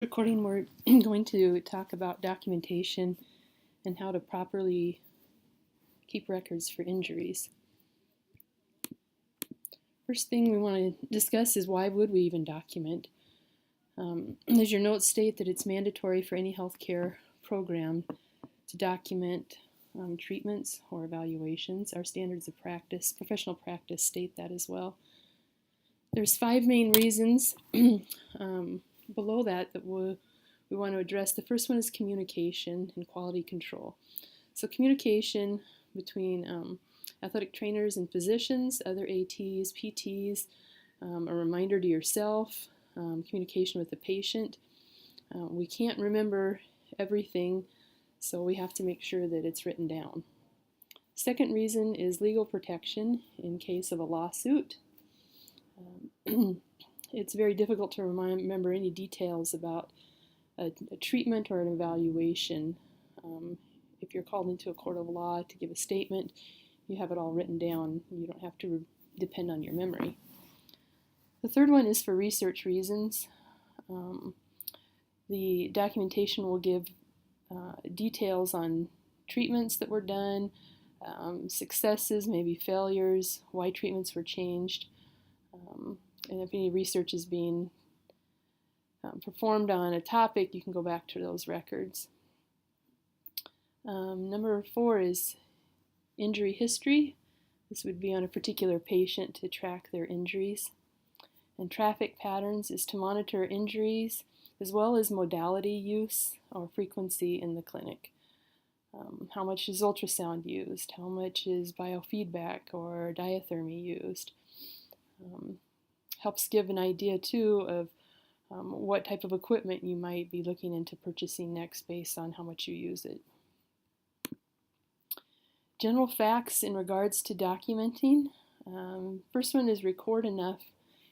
Recording, we're going to talk about documentation and how to properly keep records for injuries. First thing we want to discuss is why would we even document? As your notes state that it's mandatory for any healthcare program to document treatments or evaluations. Our standards of practice, professional practice, state that as well. There's 5 main reasons below that we want to address. The first one is communication and quality control. So communication between athletic trainers and physicians, other ATs, PTs, a reminder to yourself, communication with the patient. We can't remember everything, so we have to make sure that it's written down. Second reason is legal protection in case of a lawsuit. It's very difficult to remember any details about a treatment or an evaluation. If you're called into a court of law to give a statement, you have it all written down. You don't have to depend on your memory. The third one is for research reasons. The documentation will give details on treatments that were done, successes, maybe failures, why treatments were changed, and if any research is being performed on a topic, you can go back to those records. Number 4 is injury history. This would be on a particular patient to track their injuries. And traffic patterns is to monitor injuries as well as modality use or frequency in the clinic. How much is ultrasound used? How much is biofeedback or diathermy used? Helps give an idea too of what type of equipment you might be looking into purchasing next based on how much you use it. General facts in regards to documenting. First one is record enough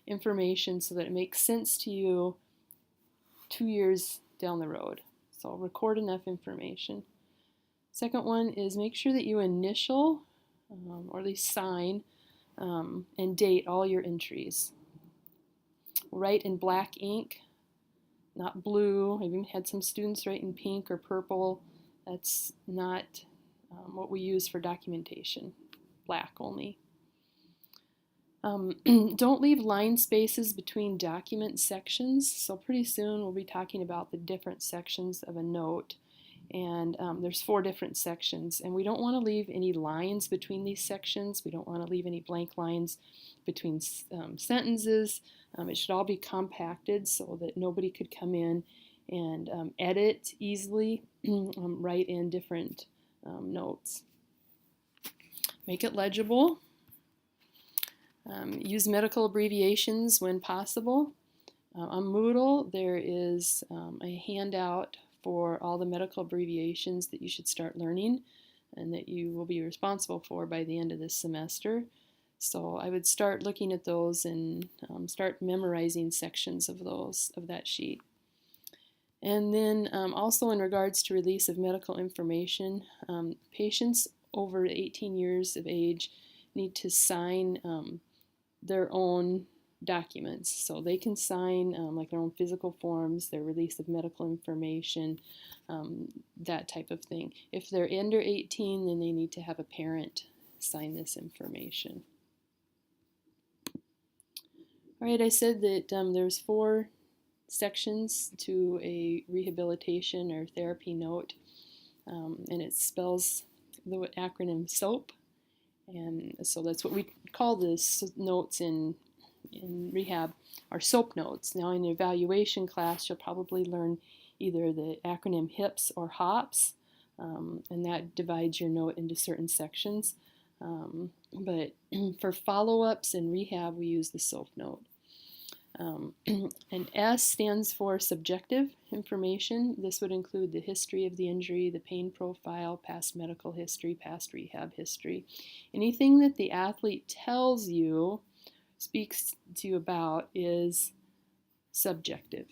information so that it makes sense to you 2 years down the road. So record enough information. Second one is make sure that you initial or at least sign and date all your entries. Write in black ink, not blue. I've even had some students write in pink or purple. That's not what we use for documentation, black only. Don't leave line spaces between document sections. So pretty soon we'll be talking about the different sections of a note. And there's 4 different sections. And we don't want to leave any lines between these sections. We don't want to leave any blank lines between sentences. It should all be compacted so that nobody could come in and edit easily, write in different notes. Make it legible. Use medical abbreviations when possible. On Moodle, there is a handout for all the medical abbreviations that you should start learning and that you will be responsible for by the end of this semester. So I would start looking at those and start memorizing sections of that sheet. And then also in regards to release of medical information, patients over 18 years of age need to sign their own documents. So they can sign like their own physical forms, their release of medical information, that type of thing. If they're under 18, then they need to have a parent sign this information. All right, I said that there's 4 sections to a rehabilitation or therapy note, and it spells the acronym SOAP, and so that's what we call this notes in rehab, are SOAP notes. Now in the evaluation class, you'll probably learn either the acronym HIPS or HOPS, and that divides your note into certain sections. But for follow-ups in rehab, we use the SOAP note. And S stands for subjective information. This would include the history of the injury, the pain profile, past medical history, past rehab history. Anything that the athlete tells you, speaks to you about, is subjective.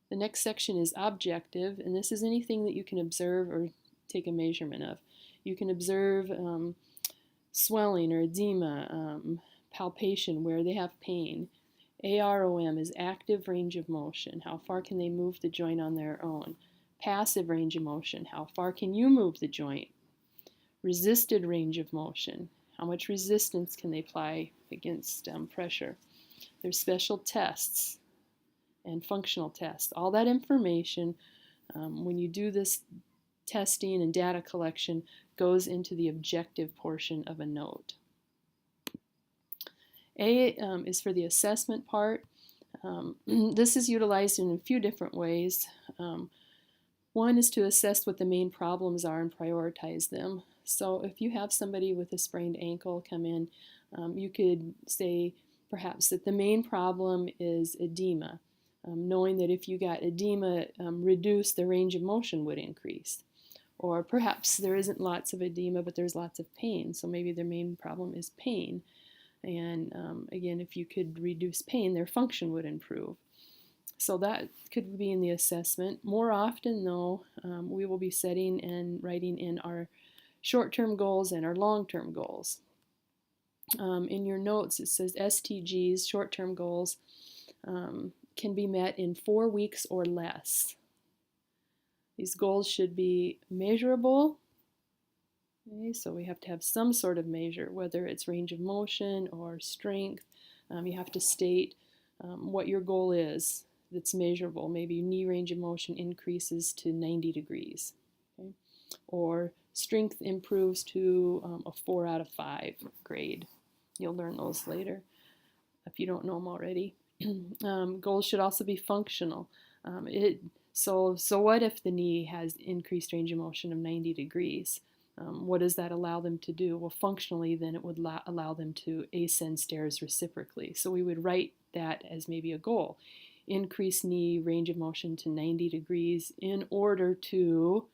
The next section is objective, and this is anything that you can observe or take a measurement of. You can observe swelling or edema, palpation where they have pain. AROM is active range of motion. How far can they move the joint on their own? Passive range of motion. How far can you move the joint? Resisted range of motion. How much resistance can they apply against pressure? There's special tests and functional tests. All that information, when you do this testing and data collection, goes into the objective portion of a note. A is for the assessment part. This is utilized in a few different ways. One is to assess what the main problems are and prioritize them. So if you have somebody with a sprained ankle come in, you could say perhaps that the main problem is edema, knowing that if you got edema reduced, the range of motion would increase. Or perhaps there isn't lots of edema, but there's lots of pain, so maybe their main problem is pain. And again, if you could reduce pain, their function would improve. So that could be in the assessment. More often, though, we will be setting and writing in our short-term goals and our long-term goals. In your notes, it says STGs, short-term goals, can be met in 4 weeks or less. These goals should be measurable. Okay, so we have to have some sort of measure, whether it's range of motion or strength. You have to state what your goal is that's measurable. Maybe knee range of motion increases to 90 degrees. Okay? Or strength improves to a 4 out of 5 grade. You'll learn those later if you don't know them already. Goals should also be functional. So what if the knee has increased range of motion of 90 degrees? What does that allow them to do? Well, functionally, then it would allow them to ascend stairs reciprocally. So we would write that as maybe a goal. Increase knee range of motion to 90 degrees in order to,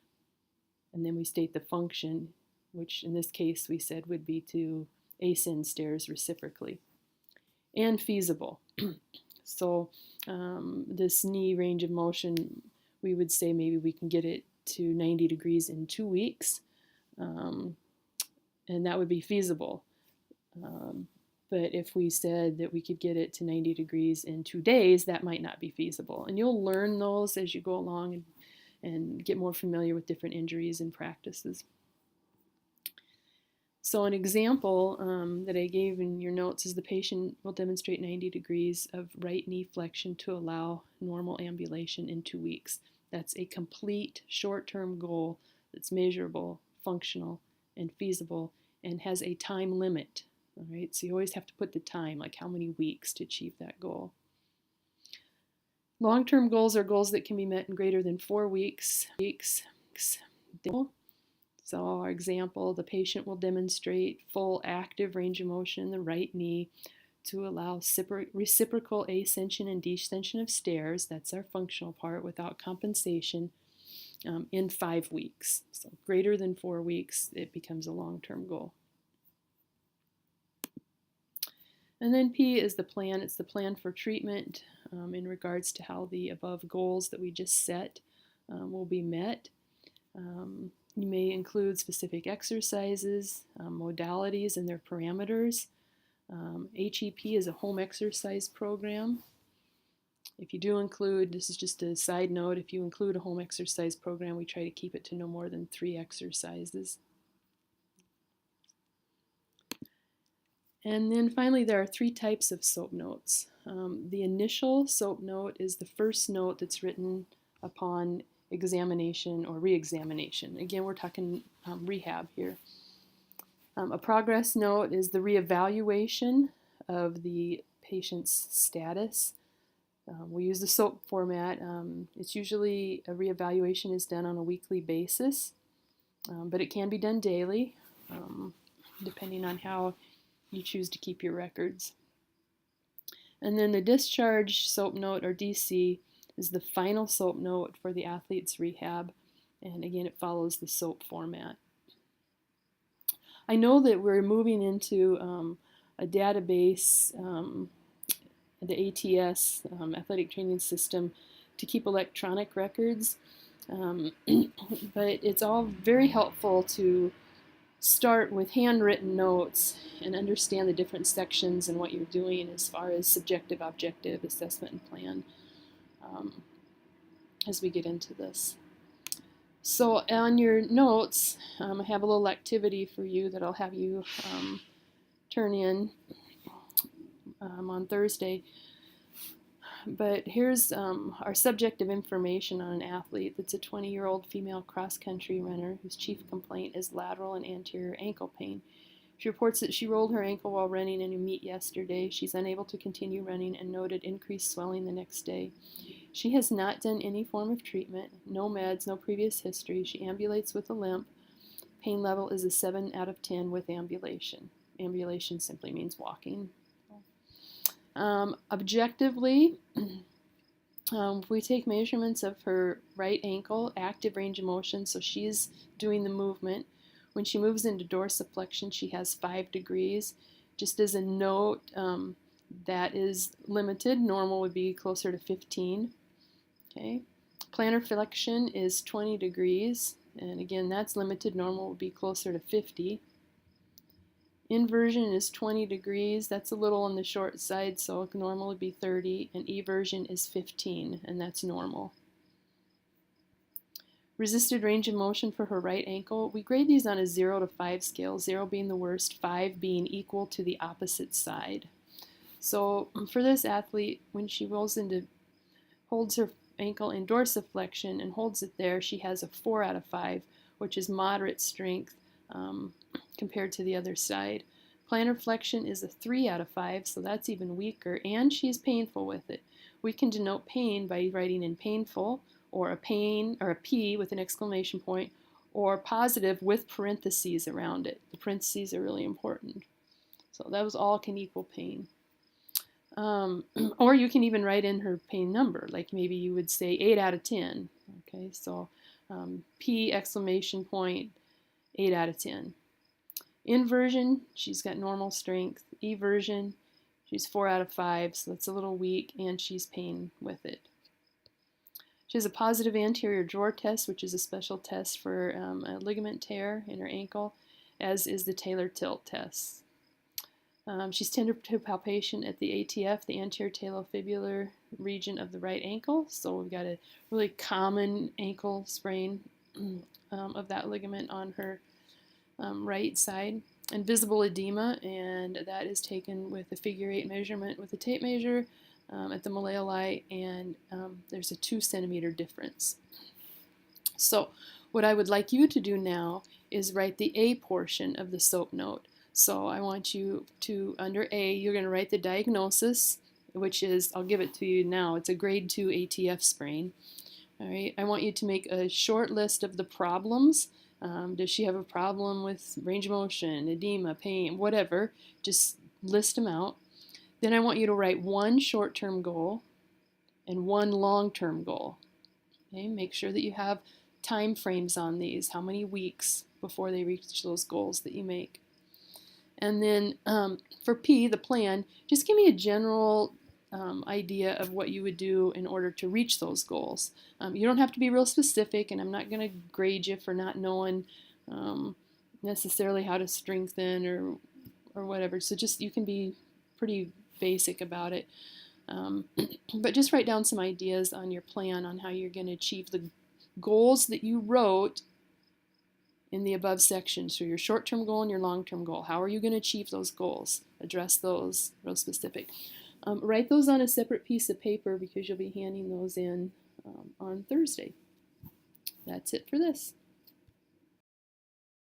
and then we state the function, which in this case we said would be to ascend stairs reciprocally. And feasible. So this knee range of motion, we would say maybe we can get it to 90 degrees in 2 weeks. And that would be feasible. But if we said that we could get it to 90 degrees in 2 days, that might not be feasible. And you'll learn those as you go along and get more familiar with different injuries and practices. So an example that I gave in your notes is the patient will demonstrate 90 degrees of right knee flexion to allow normal ambulation in 2 weeks. That's a complete short-term goal that's measurable, functional, and feasible, and has a time limit. All right, so you always have to put the time, like how many weeks to achieve that goal. Long-term goals are goals that can be met in greater than 4 weeks. So our example, the patient will demonstrate full active range of motion in the right knee to allow reciprocal ascension and descension of stairs, that's our functional part, without compensation, in 5 weeks. So greater than 4 weeks, it becomes a long-term goal. And then P is the plan. It's the plan for treatment in regards to how the above goals that we just set will be met. You may include specific exercises, modalities, and their parameters. HEP is a home exercise program. If you do include, this is just a side note, if you include a home exercise program, we try to keep it to no more than 3 exercises. And then finally, there are 3 types of SOAP notes. The initial SOAP note is the first note that's written upon examination or re-examination. Again, we're talking rehab here. A progress note is the reevaluation of the patient's status. We use the SOAP format. It's usually a reevaluation is done on a weekly basis, but it can be done daily, depending on how you choose to keep your records. And then the discharge SOAP note, or DC, is the final SOAP note for the athlete's rehab, and again it follows the SOAP format. I know that we're moving into a database, the ATS, Athletic Training System, to keep electronic records, but it's all very helpful to start with handwritten notes and understand the different sections and what you're doing as far as subjective, objective, assessment, and plan as we get into this. So on your notes, I have a little activity for you that I'll have you turn in on Thursday. But here's our subjective information on an athlete that's a 20-year-old female cross-country runner whose chief complaint is lateral and anterior ankle pain. She reports that she rolled her ankle while running in a meet yesterday. She's unable to continue running and noted increased swelling the next day. She has not done any form of treatment, no meds, no previous history. She ambulates with a limp. Pain level is a 7 out of 10 with ambulation. Ambulation simply means walking. Objectively, if we take measurements of her right ankle, active range of motion, so she's doing the movement. When she moves into dorsiflexion, she has 5 degrees. Just as a note, that is limited. Normal would be closer to 15. Okay. Plantar flexion is 20 degrees, and again, that's limited. Normal would be closer to 50. Inversion is 20 degrees. That's a little on the short side, so normal would be 30, and eversion is 15, and that's normal. Resisted range of motion for her right ankle. We grade these on a 0 to 5 scale, 0 being the worst, 5 being equal to the opposite side. So for this athlete, when she rolls into, holds her ankle in dorsiflexion and holds it there, she has a 4 out of 5, which is moderate strength compared to the other side. Plantar flexion is a 3 out of 5, so that's even weaker, and she's painful with it. We can denote pain by writing in painful, or a pain, or a P with an exclamation point, or positive with parentheses around it. The parentheses are really important. So those all can equal pain. Or you can even write in her pain number, like maybe you would say 8 out of 10. Okay, so P exclamation point, 8 out of 10. Inversion, she's got normal strength. Eversion, she's 4 out of 5, so that's a little weak, and she's pain with it. She has a positive anterior drawer test, which is a special test for a ligament tear in her ankle, as is the Taylor tilt test. She's tender to palpation at the ATF, the anterior talofibular region of the right ankle, so we've got a really common ankle sprain of that ligament on her right side. And visible edema, and that is taken with a figure 8 measurement with a tape measure at the malleoli, and there's a 2 centimeter difference. So what I would like you to do now is write the A portion of the SOAP note. So I want you to, under A, you're going to write the diagnosis, which is, I'll give it to you now, it's a grade 2 ATF sprain. All right, I want you to make a short list of the problems. Does she have a problem with range of motion, edema, pain, whatever? Just list them out. Then I want you to write 1 short-term goal and 1 long-term goal. Okay, make sure that you have time frames on these, how many weeks before they reach those goals that you make. And then for P, the plan, just give me a general idea of what you would do in order to reach those goals. You don't have to be real specific, and I'm not going to grade you for not knowing necessarily how to strengthen or whatever. So just, you can be pretty basic about it. But just write down some ideas on your plan on how you're going to achieve the goals that you wrote in the above section. So your short-term goal and your long-term goal. How are you going to achieve those goals? Address those, real specific. Write those on a separate piece of paper because you'll be handing those in on Thursday. That's it for this.